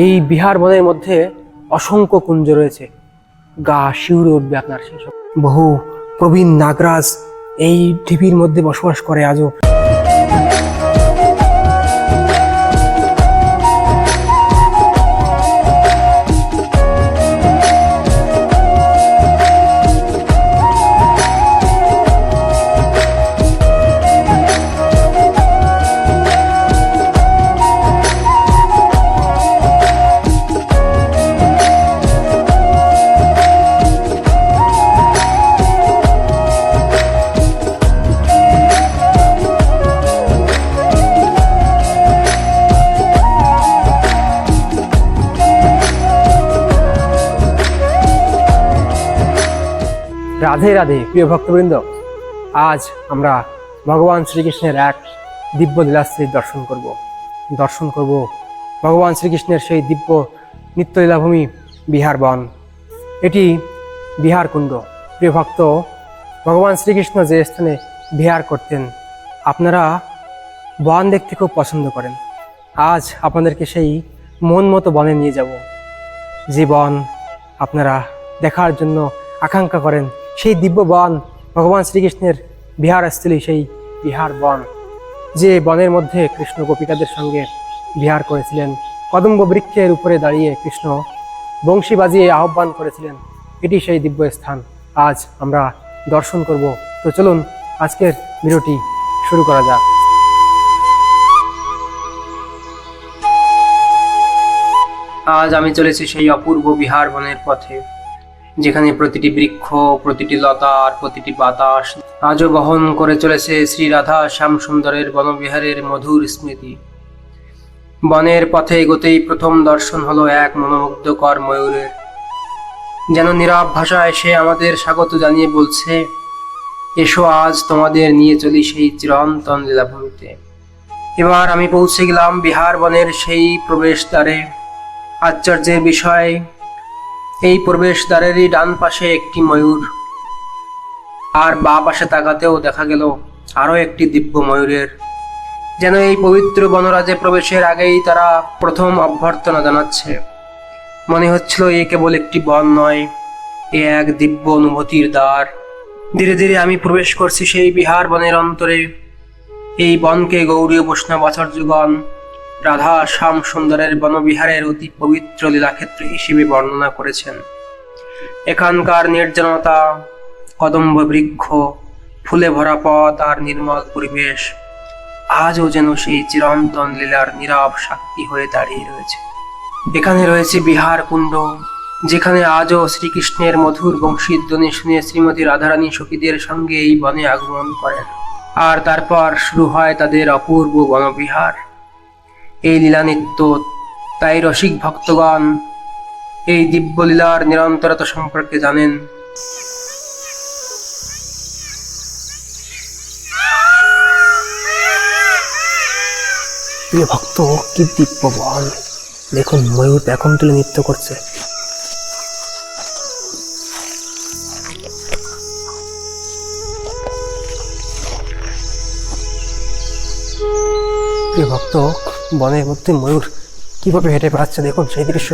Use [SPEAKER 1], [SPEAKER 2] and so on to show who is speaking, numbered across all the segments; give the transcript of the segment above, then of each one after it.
[SPEAKER 1] এই বিহার বনের মধ্যে অসংখ্য কুঞ্জ রয়েছে, গা শিউরে উঠবে আপনার সেসব। বহু প্রবীণ নাগরাজ এই ঢিপির মধ্যে বসবাস করে আজও। রাধে রাধে প্রিয় ভক্তবৃন্দ, আজ আমরা ভগবান শ্রীকৃষ্ণের এক দিব্য লীলাশ্রীর দর্শন করব ভগবান শ্রীকৃষ্ণের সেই দিব্য নিত্যলীলাভূমি বিহার বন। এটি বিহার কুণ্ড। প্রিয় ভক্ত, ভগবান শ্রীকৃষ্ণ যে স্থানে বিহার করতেন, আপনারা বন দেখতে খুব পছন্দ করেন। আজ আপনাদেরকে সেই মন মতো বনে নিয়ে যাব, যে বন আপনারা দেখার জন্য আকাঙ্ক্ষা করেন। সেই দিব্য বন, ভগবান শ্রীকৃষ্ণের বিহারস্থলী, সেই বিহার বন, যে বনের মধ্যে কৃষ্ণ গোপিকাদের সঙ্গে বিহার করেছিলেন। কদম্ব বৃক্ষের উপরে দাঁড়িয়ে কৃষ্ণ বংশী বাজিয়ে আহ্বান করেছিলেন, এটি সেই দিব্য স্থান। আজ আমরা দর্শন করব। তো চলুন আজকের ভিডিওটি শুরু করা যাক। আজ আমি চলেছি সেই অপূর্ব বিহার বনের পথে, যেখানে প্রতিটি বৃক্ষ, প্রতিটি লতা আর প্রতিটি বাতাস আজও বহন করে চলেছে শ্রী রাধা শ্যাম সুন্দরের বনবিহারের মধুর স্মৃতি। বনের পথে এগোতেই প্রথম দর্শন হলো এক মনোমুগ্ধকর ময়ূরের। যেন নীরব ভাষায় সে আমাদের স্বাগত জানিয়ে বলছে, এসো আজ তোমাদের নিয়ে চলি সেই চিরন্তন লীলাভূমিতে। এবার আমি পৌঁছে গেলাম বিহার বনের সেই প্রবেশদ্বারে। আশ্চর্যের বিষয়, এই প্রবেশদ্বারেরই ডান পাশে একটি ময়ূর, আর বাঁ পাশে তাকাতেও দেখা গেল আরো একটি দিব্য ময়ূরের। যেন এই পবিত্র বনরাজে প্রবেশের আগেই তারা প্রথম অভ্যর্থনা জানাচ্ছে। মনে হচ্ছিল এ কেবল একটি বন নয়, এ এক দিব্য অনুভূতির দ্বার। ধীরে ধীরে আমি প্রবেশ করছি সেই বিহার বনের অন্তরে। এই বনকে গৌড়ীয় বৈষ্ণব আচার্যগণ রাধা শ্যাম সুন্দরের বনবিহারের অতি পবিত্র লীলাক্ষেত্র হিসেবে বর্ণনা করেছেন। এখানকার নির্জনতা, কদম্ব বৃক্ষ, ফুলে ভরা পথ আর নির্মল পরিবেশ আজও যেন সেই চিরন্তন লীলার নীরব সাক্ষী হয়ে দাঁড়িয়ে রয়েছে। এখানে রয়েছে বিহার কুণ্ড, যেখানে আজও শ্রীকৃষ্ণের মধুর বংশীধ্বনি শুনে শ্রীমতী রাধারানী সখীদের সঙ্গে এই বনে আগমন করেন, আর তারপর শুরু হয় তাদের অপূর্ব বনবিহার। এই লীলা নিত্য, তাই রসিক ভক্তগণ এই দিব্য লীলার নিরন্তরতা সম্পর্কে জানেন। প্রিয় ভক্ত, কি দিব্য বন! দেখুন, ময়ূর পেখম তুলে নৃত্য করছে। প্রিয় ভক্ত, বনের মধ্যে ময়ূর কিভাবে হেঁটে বেড়াচ্ছে দেখুন, সেই দৃশ্য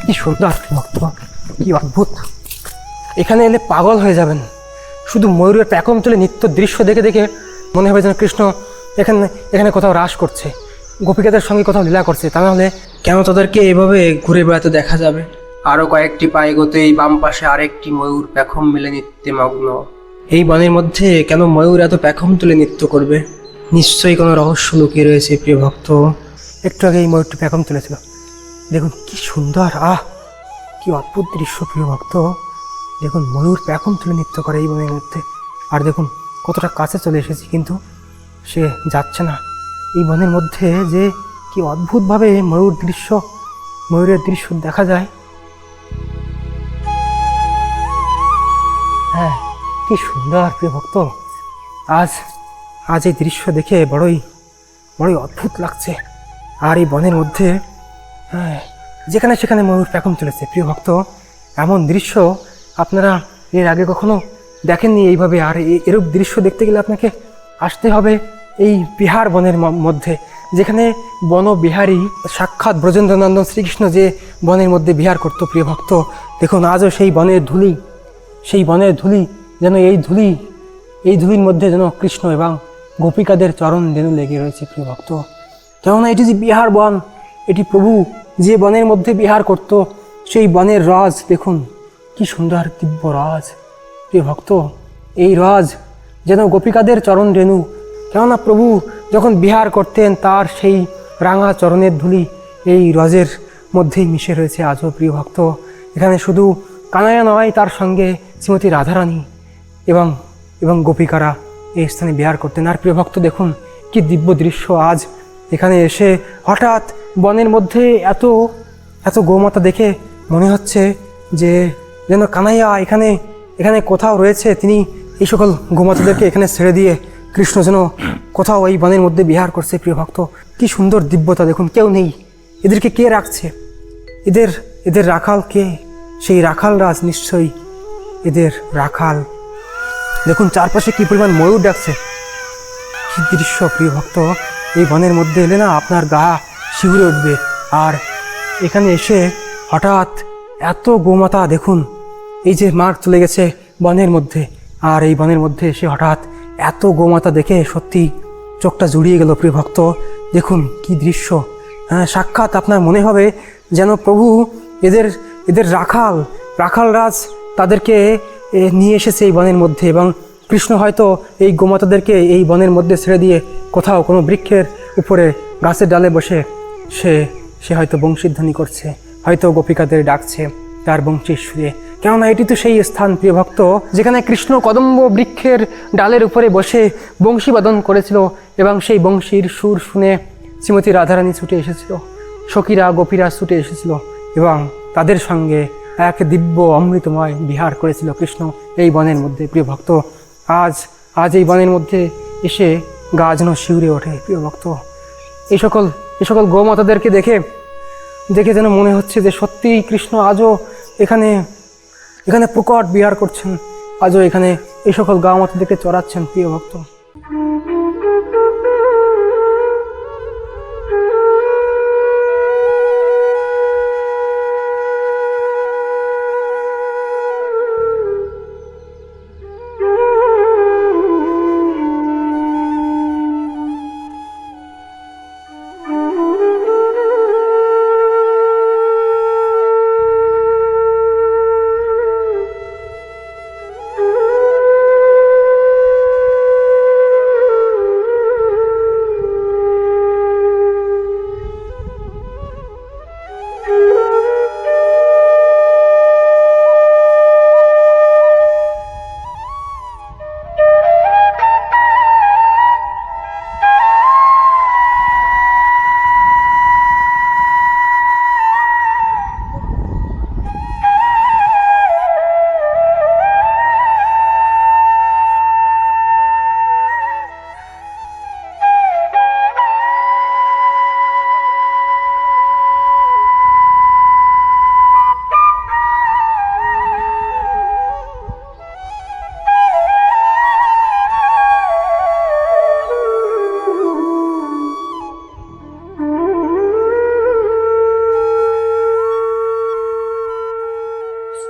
[SPEAKER 1] কি সুন্দর! ভক্ত, কি অদ্ভুত! এখানে এলে পাগল হয়ে যাবেন। শুধু ময়ূরের পেখম তুলে নৃত্য দৃশ্য দেখে দেখে মনে হবে যেন কৃষ্ণ এখানে কোথাও রাস করছে, গোপিকাদের সঙ্গে কোথাও লীলা করছে। তা নাহলে কেন তাদেরকে এভাবে ঘুরে বেড়াতে দেখা যাবে? আরো কয়েকটি পায়ে এগোতেই বাম পাশে আরেকটি ময়ূর পেখম মেলে নৃত্যে মগ্ন। এই বনের মধ্যে কেন ময়ূর এত পেখম তুলে নৃত্য করবে? নিশ্চয়ই কোনো রহস্য লুকিয়ে রয়েছে। প্রিয় ভক্ত, একটু আগে এই ময়ূরটি পেখম তুলেছিল, দেখুন কি সুন্দর! কি অদ্ভুত দৃশ্য! প্রিয় ভক্ত, দেখুন ময়ূর পেখম তুলে নৃত্য করে এই বনের মধ্যে। আর দেখুন কতটা কাছে চলে এসেছি, কিন্তু সে যাচ্ছে না। এই বনের মধ্যে যে কি অদ্ভুতভাবে ময়ূরের দৃশ্য দেখা যায়। হ্যাঁ, কি সুন্দর! প্রিয় ভক্ত, আজ এই দৃশ্য দেখে বড়ই অদ্ভুত লাগছে। আর এই বনের মধ্যে যেখানে সেখানে ময়ূর পেখম তুলেছে। প্রিয় ভক্ত, এমন দৃশ্য আপনারা এর আগে কখনো দেখেননি এইভাবে। আর এরূপ দৃশ্য দেখতে গেলে আপনাকে আসতে হবে এই বিহার বনের মধ্যে।
[SPEAKER 2] যেখানে বনবিহারী সাক্ষাৎ ব্রজেন্দ্রনন্দন শ্রীকৃষ্ণ যে বনের মধ্যে বিহার করত প্রিয় ভক্ত, দেখুন আজও সেই বনের ধুলি যেন এই ধুলির মধ্যে যেন কৃষ্ণ এবং গোপিকাদের চরণ যেন লেগে রয়েছে প্রিয় ভক্ত। কেননা এটি যে বিহার বন, এটি প্রভু যে বনের মধ্যে বিহার করত সেই বনের রাজ, দেখুন কি সুন্দর দিব্য রাজ প্রিয় ভক্ত। এই রাজ যেন গোপিকাদের চরণ রেণু, কেননা প্রভু যখন বিহার করতেন তার সেই রাঙা চরণের ধুলি এই রজের মধ্যেই মিশে রয়েছে আজও প্রিয় ভক্ত। এখানে শুধু কানাইয়া নয়, তার সঙ্গে শ্রীমতী রাধারানী এবং গোপিকারা এই স্থানে বিহার করতেন। আর প্রিয় ভক্ত দেখুন কি দিব্য দৃশ্য, আজ এখানে এসে হঠাৎ বনের মধ্যে এত গৌমাতা দেখে মনে হচ্ছে যে যেন কানাইয়া এখানে কোথাও রয়েছে, তিনি এই সকল গোমাতাদেরকে এখানে ছেড়ে দিয়ে কৃষ্ণ যেন কোথাও এই বনের মধ্যে বিহার করছে প্রিয় ভক্ত। কি সুন্দর দিব্যতা, দেখুন কেউ নেই, এদেরকে কে রাখছে, এদের রাখাল কে? সেই রাখাল রাজ নিশ্চয়ই এদের রাখাল। দেখুন চারপাশে কি পরিমাণ ময়ূর ডাকছে, কি দৃশ্য প্রিয় ভক্ত। এই বনের মধ্যে এলে না আপনার গা শিউরে উঠবে। আর এখানে এসে হঠাৎ এত গোমাতা, দেখুন এই যে মার্গ চলে গেছে বনের মধ্যে, আর এই বনের মধ্যে এসে হঠাৎ এত গোমাতা দেখে সত্যি চোখটা জুড়িয়ে গেল প্রিয় ভক্ত। দেখুন কি দৃশ্য, হ্যাঁ সাক্ষাৎ আপনার মনে হবে যেন প্রভু এদের রাখাল রাজ তাদেরকে নিয়ে এসেছে এই বনের মধ্যে, এবং কৃষ্ণ হয়তো এই গোমাতাদেরকে এই বনের মধ্যে ছেড়ে দিয়ে কোথাও কোনো বৃক্ষের উপরে গাছের ডালে বসে সে হয়তো বংশীধ্বনি করছে, হয়তো গোপিকাদের ডাকছে তার বংশীর সুরে। কেননা এটি তো সেই স্থান প্রিয় ভক্ত যেখানে কৃষ্ণ কদম্ব বৃক্ষের ডালের উপরে বসে বংশী বাদন করেছিল, এবং সেই বংশীর সুর শুনে শ্রীমতী রাধারানী ছুটে এসেছিল, সখীরা গোপীরা ছুটে এসেছিল, এবং তাদের সঙ্গে এক দিব্য অমৃতময় বিহার করেছিল কৃষ্ণ এই বনের মধ্যে প্রিয় ভক্ত। আজ এই বনের মধ্যে এসে গা যেন শিউরে ওঠে প্রিয় ভক্ত। এই সকল গোমাতাদেরকে দেখে যেন মনে হচ্ছে যে সত্যিই কৃষ্ণ আজও এখানে প্রকট বিহার করছেন, আজও এখানে এই সকল গোমাতাদেরকে চড়াচ্ছেন প্রিয় ভক্ত।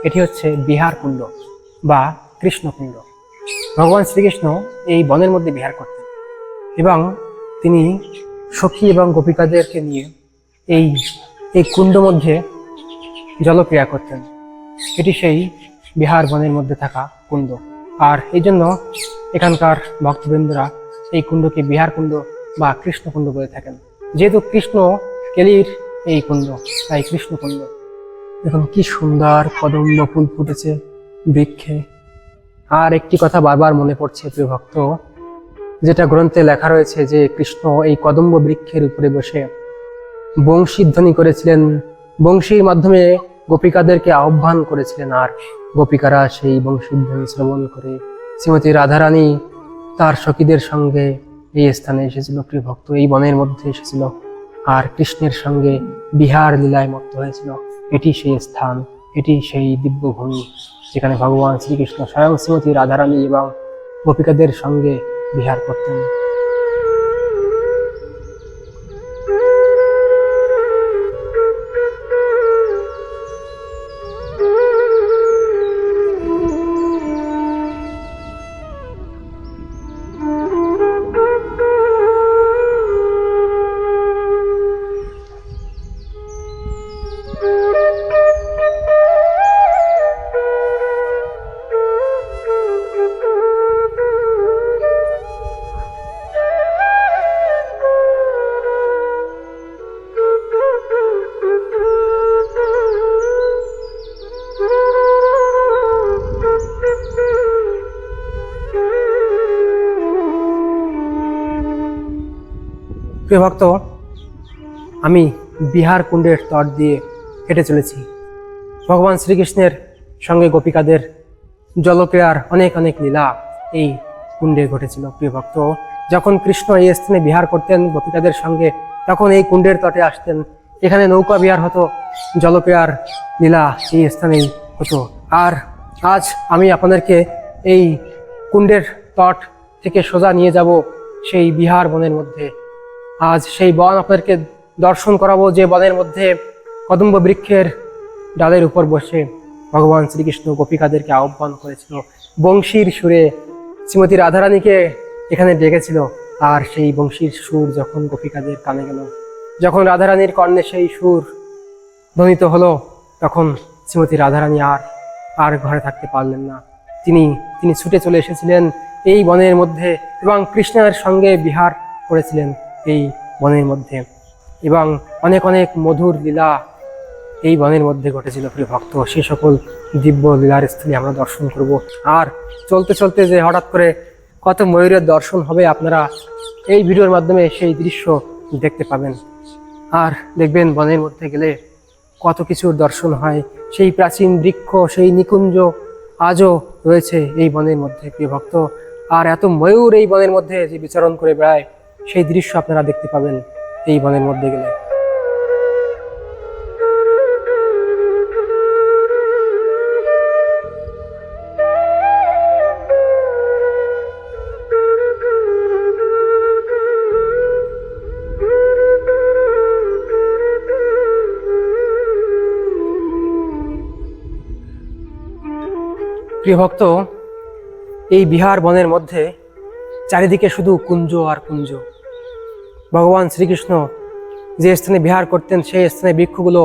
[SPEAKER 2] এটি হচ্ছে বিহার কুণ্ড বা কৃষ্ণকুণ্ড। ভগবান শ্রীকৃষ্ণ এই বনের মধ্যে বিহার করতেন, এবং তিনি সখী এবং গোপিকাদেরকে নিয়ে এই কুণ্ড মধ্যে জলক্রিয়া করতেন। এটি সেই বিহার বনের মধ্যে থাকা কুণ্ড, আর এই জন্য এখানকার ভক্তবৃন্দরা এই কুণ্ডকে বিহার কুণ্ড বা কৃষ্ণকুণ্ড বলে থাকেন। যেহেতু কৃষ্ণ কেলির এই কুণ্ড, তাই কৃষ্ণকুণ্ড। দেখুন কি সুন্দর কদম্ব ফুল ফুটেছে বৃক্ষে। আর একটি কথা বারবার মনে পড়ছে প্রিয় ভক্ত, যেটা গ্রন্থে লেখা রয়েছে যে কৃষ্ণ এই কদম্ব বৃক্ষের উপরে বসে বংশীধ্বনি করেছিলেন, বংশীর মাধ্যমে গোপিকাদেরকে আহ্বান করেছিলেন, আর গোপিকারা সেই বংশীধ্বনি শ্রবণ করে শ্রীমতী রাধারানী তার সখীদের সঙ্গে এই স্থানে এসেছিল প্রিয় ভক্ত, এই বনের মধ্যে এসেছিল, আর কৃষ্ণের সঙ্গে বিহার লীলায় মত্ত হয়েছিল। এটি সেই স্থান, এটি সেই দিব্যভূমি যেখানে ভগবান শ্রীকৃষ্ণ স্বয়ং শ্রীমতী রাধারানী এবং গোপিকাদের সঙ্গে বিহার করতেন। প্রিয় ভক্ত, আমি বিহার কুণ্ডের তট দিয়ে হেঁটে চলেছি। ভগবান শ্রীকৃষ্ণের সঙ্গে গোপিকাদের জলক্রীড়ার অনেক অনেক লীলা এই কুণ্ডে ঘটেছিল। প্রিয় ভক্ত, যখন কৃষ্ণ এই স্থানে বিহার করতেন গোপিকাদের সঙ্গে, তখন এই কুণ্ডের তটে আসতেন। এখানে নৌকা বিহার হতো, জলক্রীড়ার লীলা এই স্থানেই হতো। আর আজ আমি আপনাদেরকে এই কুণ্ডের তট থেকে সোজা নিয়ে যাব সেই বিহার বনের মধ্যে। আজ সেই বন আপনাদেরকে দর্শন করাবো, যে বনের মধ্যে কদম্ব বৃক্ষের ডালের উপর বসে ভগবান শ্রীকৃষ্ণ গোপিকাদেরকে আহ্বান করেছিল, বংশীর সুরে শ্রীমতী রাধারানীকে এখানে ডেকেছিল। আর সেই বংশীর সুর যখন গোপিকাদের কানে গেল, যখন রাধারানীর কর্ণে সেই সুর ধ্বনিত হলো, তখন শ্রীমতী রাধারানী আর ঘরে থাকতে পারলেন না। তিনি ছুটে চলে এসেছিলেন এই বনের মধ্যে এবং কৃষ্ণের সঙ্গে বিহার করেছিলেন এই বনের মধ্যে, এবং অনেক অনেক মধুর লীলা এই বনের মধ্যে ঘটেছিল। প্রিয় ভক্ত, সে সকল দিব্য লীলার স্থলে আমরা দর্শন করব। আর চলতে চলতে যে হঠাৎ করে কত ময়ূরের দর্শন হবে, আপনারা এই ভিডিওর মাধ্যমে সেই দৃশ্য দেখতে পাবেন। আর দেখবেন বনের মধ্যে গেলে কত কিছুর দর্শন হয়। সেই প্রাচীন বৃক্ষ, সেই নিকুঞ্জ আজও রয়েছে এই বনের মধ্যে। প্রিয় ভক্ত, আর এত ময়ূর এই বনের মধ্যে যে বিচরণ করে বেড়ায়, সেই দৃশ্য আপনারা দেখতে পাবেন এই বনের মধ্যে গেলে। প্রিয় ভক্ত, এই বিহার বনের মধ্যে চারিদিকে শুধু কুঞ্জ আর কুঞ্জ। ভগবান শ্রীকৃষ্ণ যে স্থানে বিহার করতেন, সেই স্থানে বৃক্ষগুলো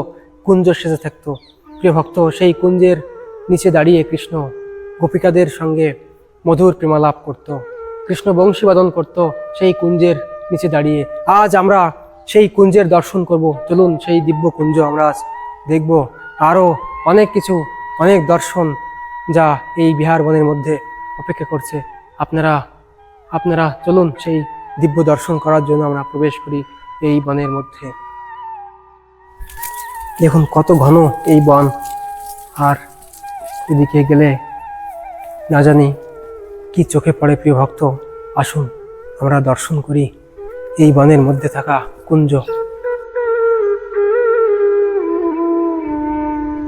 [SPEAKER 2] কুঞ্জ সেজে থাকতো। প্রিয় ভক্ত, সেই কুঞ্জের নিচে দাঁড়িয়ে কৃষ্ণ গোপিকাদের সঙ্গে মধুর প্রেমালাপ করত, কৃষ্ণ বংশীবাদন করত সেই কুঞ্জের নিচে দাঁড়িয়ে। আজ আমরা সেই কুঞ্জের দর্শন করব। চলুন সেই দিব্য কুঞ্জ আমরা আজ দেখব। আরও অনেক কিছু, অনেক দর্শন যা এই বিহার বনের মধ্যে অপেক্ষা করছে। আপনারা চলুন সেই দিব্য দর্শন করার জন্য আমরা প্রবেশ করি এই বনের মধ্যে। দেখুন কত ঘন এই বন, আর এদিকে গেলে না জানি কি চোখে পড়ে। প্রিয় ভক্ত, আসুন আমরা দর্শন করি এই বনের মধ্যে থাকা কুঞ্জ।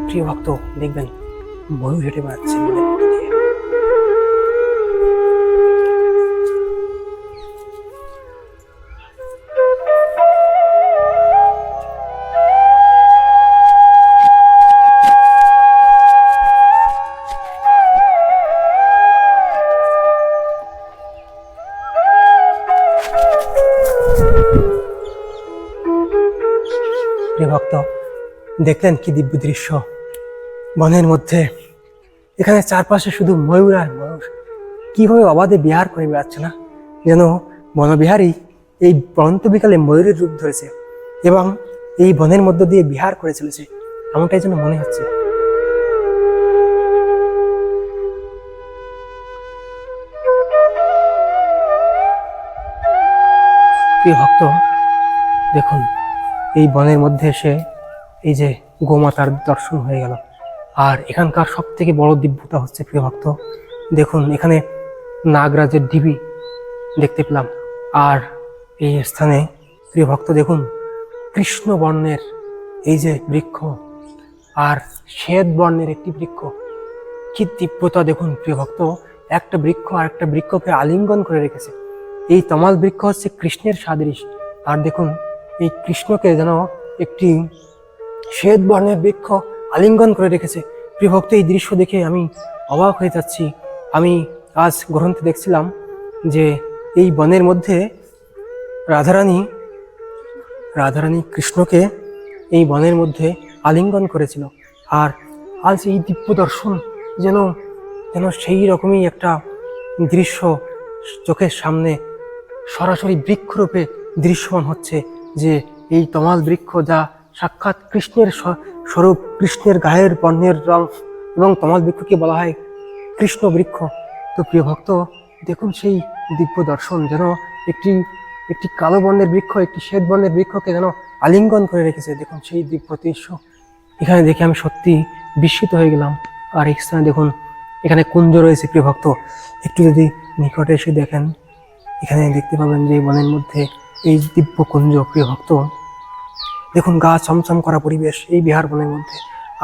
[SPEAKER 2] প্রিয় ভক্ত, দেখবেন ময়ূর হেঁটে বেড়াচ্ছে বনের মধ্যে দিয়ে। প্রিয় ভক্ত, দেখলেন কি দিব্য দৃশ্য বনের মধ্যে। এখানে চারপাশে শুধু ময়ূর আর ময়ূর, কিভাবে অবাধে বিহার করে বেড়াচ্ছে না, যেন বনবিহারী এই পরন্ত বিকালে ময়ূরের রূপ ধরেছে এবং এই বনের মধ্য দিয়ে বিহার করে চলেছে, এমনটাই যেন মনে হচ্ছে। প্রিয় ভক্ত, দেখুন এই বনের মধ্যে এসে এই যে গোমাতার দর্শন হয়ে গেল। আর এখানকার সব থেকে বড় দিব্যতা হচ্ছে প্রিয় ভক্ত, দেখুন এখানে নাগরাজের ঢিবি দেখতে পেলাম। আর এই স্থানে প্রিয় ভক্ত দেখুন কৃষ্ণ বর্ণের এই যে বৃক্ষ আর শ্বেত বর্ণের একটি বৃক্ষ, কি দিব্যতা দেখুন প্রিয় ভক্ত। একটা বৃক্ষ আর একটা বৃক্ষকে আলিঙ্গন করে রেখেছে। এই তমাল বৃক্ষ হচ্ছে কৃষ্ণের সাদৃশ, আর দেখুন এই কৃষ্ণকে যেন একটি শ্বেত বর্ণের বৃক্ষ আলিঙ্গন করে রেখেছে। প্রিয় ভক্ত, এই দৃশ্য দেখে আমি অবাক হয়ে যাচ্ছি। আমি আজ গ্রন্থে দেখছিলাম যে এই বনের মধ্যে রাধারানী কৃষ্ণকে এই বনের মধ্যে আলিঙ্গন করেছিল। আর আজ এই দিব্য দর্শন যেন সেই রকমই একটা দৃশ্য চোখের সামনে সরাসরি বৃক্ষরূপে দৃশ্যমান হচ্ছে, যে এই তমাল বৃক্ষ যা সাক্ষাৎ কৃষ্ণের স্বরূপ, কৃষ্ণের গায়ের বর্ণের রং, এবং তমাল বৃক্ষকে বলা হয় কৃষ্ণ বৃক্ষ। তো প্রিয় ভক্ত, দেখুন সেই দিব্য দর্শন যেন একটি একটি কালো বর্ণের বৃক্ষ একটি শ্বেত বর্ণের বৃক্ষকে যেন আলিঙ্গন করে রেখেছে। দেখুন সেই দিব্য দৃশ্য এখানে দেখে আমি সত্যি বিস্মিত হয়ে গেলাম। আর এই স্থানে দেখুন এখানে কুঞ্জ রয়েছে প্রিয় ভক্ত, একটু যদি নিকটে এসে দেখেন এখানে দেখতে পাবেন যে বনের মধ্যে এই দিব্য কুঞ্জ প্রিয় ভক্ত। দেখুন গা ছমছম করা পরিবেশ এই বিহার বনের মধ্যে।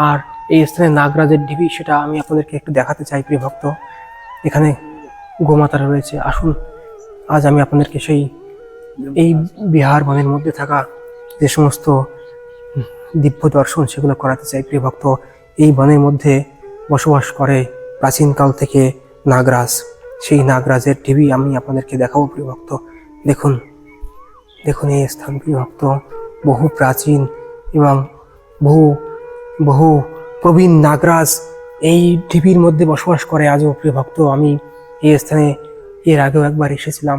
[SPEAKER 2] আর এই স্থানে নাগরাজের ঢিবি, সেটা আমি আপনাদেরকে একটু দেখাতে চাই প্রিয় ভক্ত। এখানে গোমাতারা রয়েছে। আসুন আজ আমি আপনাদেরকে সেই এই বিহার বনের মধ্যে থাকা যে সমস্ত দিব্য দর্শন সেগুলো করাতে চাই প্রিয় ভক্ত। এই বনের মধ্যে বসবাস করে প্রাচীনকাল থেকে নাগরাজ। সেই নাগরাজের ঢিবি আমি আপনাদেরকে দেখাবো প্রিয় ভক্ত। দেখুন দেখুন এই স্থান প্রিয় ভক্ত বহু প্রাচীন এবং বহু বহু প্রবীণ নাগরাজ এই ঢিবির মধ্যে বসবাস করে আজও প্রিয় ভক্ত। আমি এই স্থানে এর আগেও একবার এসেছিলাম।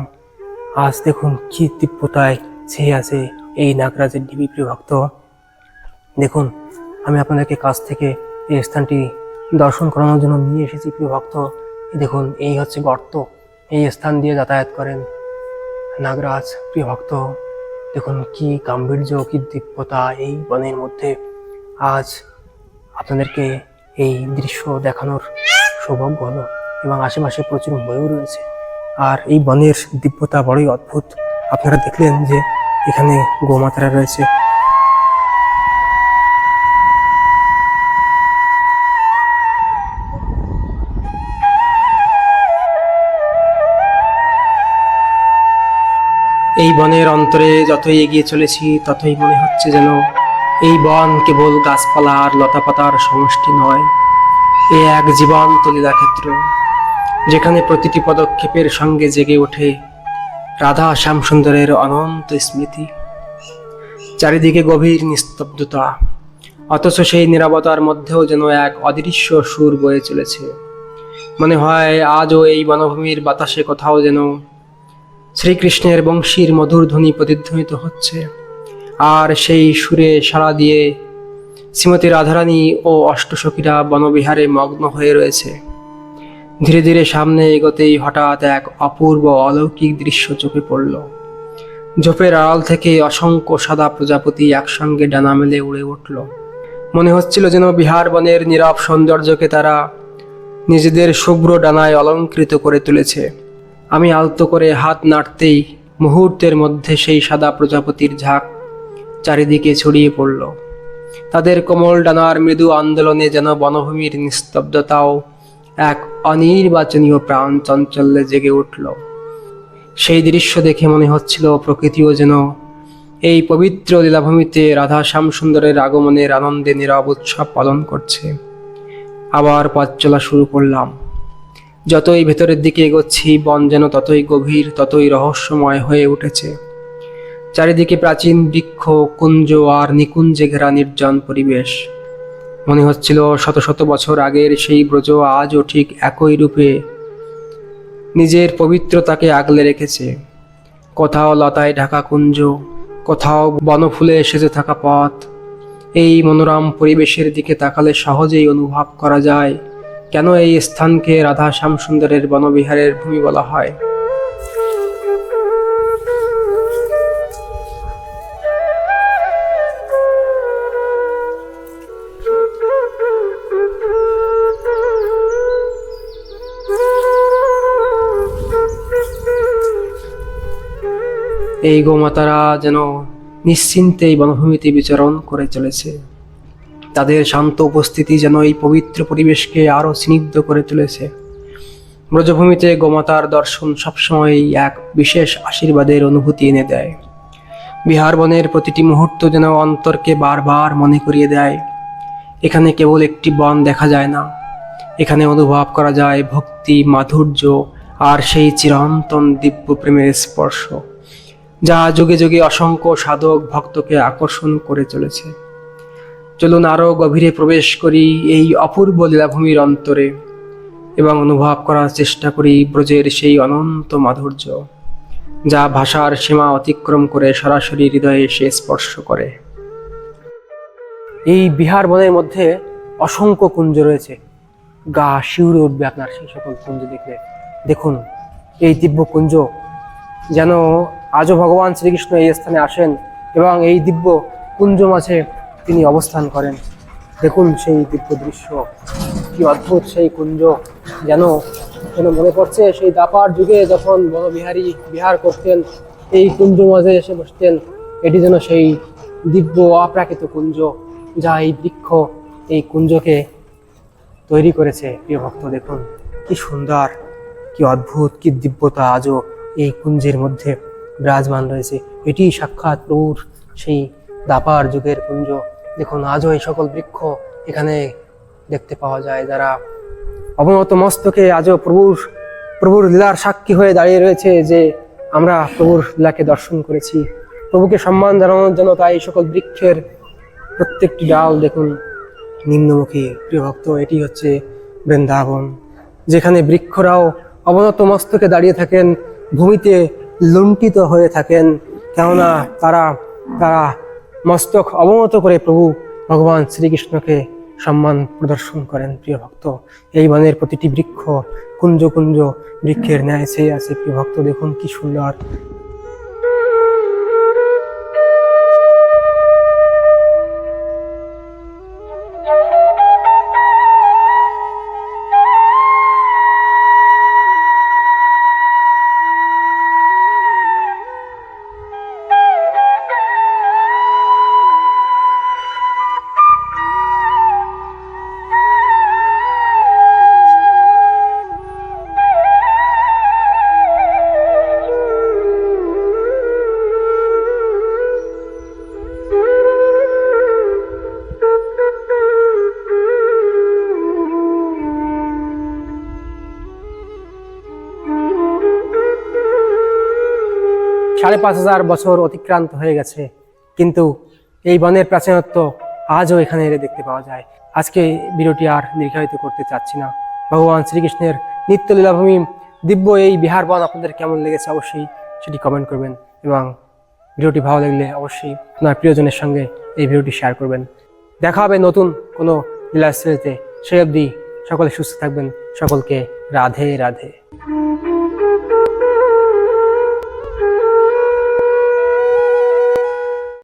[SPEAKER 2] আজ দেখুন কি দিব্যতায় ছেয়ে আছে এই নাগরাজের ঢিবি প্রিয় ভক্ত। দেখুন আমি আপনাদেরকে কাছ থেকে এই স্থানটি দর্শন করানোর জন্য নিয়ে এসেছি প্রিয় ভক্ত। দেখুন এই হচ্ছে গর্ত, এই স্থান দিয়ে যাতায়াত করেন নাগরাজ প্রিয় ভক্ত। দেখুন কি গাম্ভীর্য, কি দিব্যতা এই বনের মধ্যে। আজ আপনাদেরকে এই দৃশ্য দেখানোর সৌভাগ্য হলো। এবং আশেপাশে প্রচুর ময়ূর রয়েছে। আর এই বনের দিব্যতা বড়ই অদ্ভুত। আপনারা দেখলেন যে এখানে গোমাতারা রয়েছে। এই বনের অন্তরে যতই এগিয়ে চলেছি ততই মনে হচ্ছে যেন এই বন কেবল গাছপালা আর লতাপাতার সমষ্টি নয়, এ এক জীবন্ত লীলাক্ষেত্র, যেখানে প্রতিটি পদক্ষেপের সঙ্গে জেগে ওঠে রাধা শ্যামসুন্দরের অনন্ত স্মৃতি। চারিদিকে গভীর নিস্তব্ধতা, অথচ সেই নীরবতার মধ্যেও যেন এক অদৃশ্য সুর বয়ে চলেছে। মনে হয় আজও এই বনভূমির বাতাসে কোথাও যেন শ্রীকৃষ্ণের বংশীর মধুর ধ্বনি প্রতিধ্বনিত হচ্ছে। আর সেই সুরে সাড়া দিয়ে শ্রীমতী রাধারানী ও অষ্টসখীরা বনবিহারে মগ্ন হয়ে রয়েছে। ধীরে ধীরে সামনে এগোতেই হঠাৎ এক অপূর্ব অলৌকিক দৃশ্য চোখে পড়ল। ঝোপের আড়াল থেকে অসংখ্য সাদা প্রজাপতি একসঙ্গে ডানা মেলে উড়ে উঠল। মনে হচ্ছিল যেন বিহার বনের নীরব সৌন্দর্যকে তারা নিজেদের শুভ্র ডানায় অলঙ্কৃত করে তুলেছে। আমি আলতো করে হাত নাড়তেই মুহূর্তের মধ্যে সেই সাদা প্রজাপতির ঝাঁক চারিদিকে ছড়িয়ে পড়ল। তাদের কোমল ডানার মৃদু আন্দোলনে যেন বনভূমির নিস্তব্ধতাও এক অনির্বাচনীয় প্রাণ চাঞ্চল্যে জেগে উঠল। সেই দৃশ্য দেখে মনে হচ্ছিল প্রকৃতিও যেন এই পবিত্র লীলাভূমিতে রাধা শ্যামসুন্দরের আগমনের আনন্দে নীরব উৎসব পালন করছে। আবার পথ চলা শুরু করলাম। যতই ভেতরের দিকে এগোচ্ছি বন যেন ততই গভীর, ততই রহস্যময় হয়ে উঠেছে। চারিদিকে প্রাচীন বৃক্ষ, কুঞ্জ আর নিকুঞ্জে ঘেরা নির্জন পরিবেশ। মনে হচ্ছিল শত শত বছর আগের সেই ব্রজ আজও ঠিক একই রূপে নিজের পবিত্রতাকে আগলে রেখেছে। কোথাও লতায় ঢাকা কুঞ্জ, কোথাও বনফুলে সেজে থাকা পথ। এই মনোরম পরিবেশের দিকে তাকালে সহজেই অনুভব করা যায় কেন এই স্থানকে রাধা শ্যামসুন্দরের বনবিহারের ভূমি বলা হয়। এই গোমাতারা যেন নিশ্চিন্তে এই বনভূমিতে বিচরণ করে চলেছে। তাদের শান্ত উপস্থিতি যেন এই পবিত্র পরিবেশকে আরও স্নিগ্ধ করে তুলেছে। ব্রজভূমিতে গোমাতার দর্শন সবসময়ই এক বিশেষ আশীর্বাদের অনুভূতি এনে দেয়। বিহার বনের প্রতিটি মুহূর্ত যেন অন্তরকে বারবার মনে করিয়ে দেয় এখানে কেবল একটি বন দেখা যায় না, এখানে অনুভব করা যায় ভক্তি, মাধুর্য আর সেই চিরন্তন দিব্য প্রেমের স্পর্শ, যা যুগে যুগে অসংখ্য সাধক ভক্তকে আকর্ষণ করে চলেছে। চলুন আরও গভীরে প্রবেশ করি এই অপূর্ব লীলাভূমির অন্তরে এবং অনুভব করার চেষ্টা করি ব্রজের সেই অনন্ত মাধুর্য, যা ভাষার সীমা অতিক্রম করে সরাসরি হৃদয়ে এসে স্পর্শ করে। এই বিহার বনের মধ্যে অসংখ্য কুঞ্জ রয়েছে, গা শিউরে উঠবে আপনার সেই সকল কুঞ্জ দেখলে। দেখুন এই দিব্য কুঞ্জ যেন আজও ভগবান শ্রীকৃষ্ণ এই স্থানে আসেন এবং এই দিব্য কুঞ্জ মাঝে তিনি অবস্থান করেন। দেখুন সেই দিব্য দৃশ্য, কি অদ্ভুত সেই কুঞ্জ, যেন যেন মনে পড়ছে সেই দাপার যুগে যখন বনবিহারী বিহার করতেন, এই কুঞ্জ মাঝে এসে বসতেন। এটি যেন সেই দিব্য অপ্রাকৃত কুঞ্জ, যা এই বৃক্ষ এই কুঞ্জকে তৈরি করেছে। প্রিয় ভক্ত, দেখুন কি সুন্দর, কি অদ্ভুত, কি দিব্যতা আজও এই কুঞ্জের মধ্যে বিরাজমান রয়েছে। এটি সাক্ষাৎ প্রভুর সেই দাপার যুগের কুঞ্জ। দেখুন আজও এই সকল বৃক্ষ এখানে দেখতে পাওয়া যায়, যারা অবনত মস্তকে আজও প্রভুর লীলার সাক্ষী হয়ে দাঁড়িয়ে রয়েছে, যে আমরা প্রভুর লীলাকে দর্শন করেছি। প্রভুকে সম্মান জানানোর জন্য তাই এই সকল বৃক্ষের প্রত্যেকটি ডাল দেখুন নিম্নমুখী। প্রিয় ভক্ত, এটি হচ্ছে বৃন্দাবন, যেখানে বৃক্ষরাও অবনত মস্তকে দাঁড়িয়ে থাকেন, ভূমিতে লুণ্ঠিত হয়ে থাকেন, কেননা তারা মস্তক অবনত করে প্রভু ভগবান শ্রীকৃষ্ণকে সম্মান প্রদর্শন করেন। প্রিয় ভক্ত, এই বনের প্রতিটি বৃক্ষ কুঞ্জ কুঞ্জ বৃক্ষের ন্যায় চেয়ে আছে। প্রিয় ভক্ত, দেখুন কি সুন্দর। 5,500 বছর অতিক্রান্ত হয়ে গেছে, কিন্তু এই বনের প্রাচীনত্ব আজও এখানে এলে দেখতে পাওয়া যায়। আজকে ভিডিওটি আর দীর্ঘায়িত করতে চাচ্ছি না। ভগবান শ্রীকৃষ্ণের নিত্য লীলাভূমি দিব্য এই বিহার বন আপনাদের কেমন লেগেছে অবশ্যই সেটি কমেন্ট করবেন, এবং ভিডিওটি ভালো লাগলে অবশ্যই আপনার প্রিয়জনের সঙ্গে এই ভিডিওটি শেয়ার করবেন। দেখা হবে নতুন কোনো লীলা স্টোরিতে। সেই অবধি সকলে সুস্থ থাকবেন। সকলকে রাধে রাধে।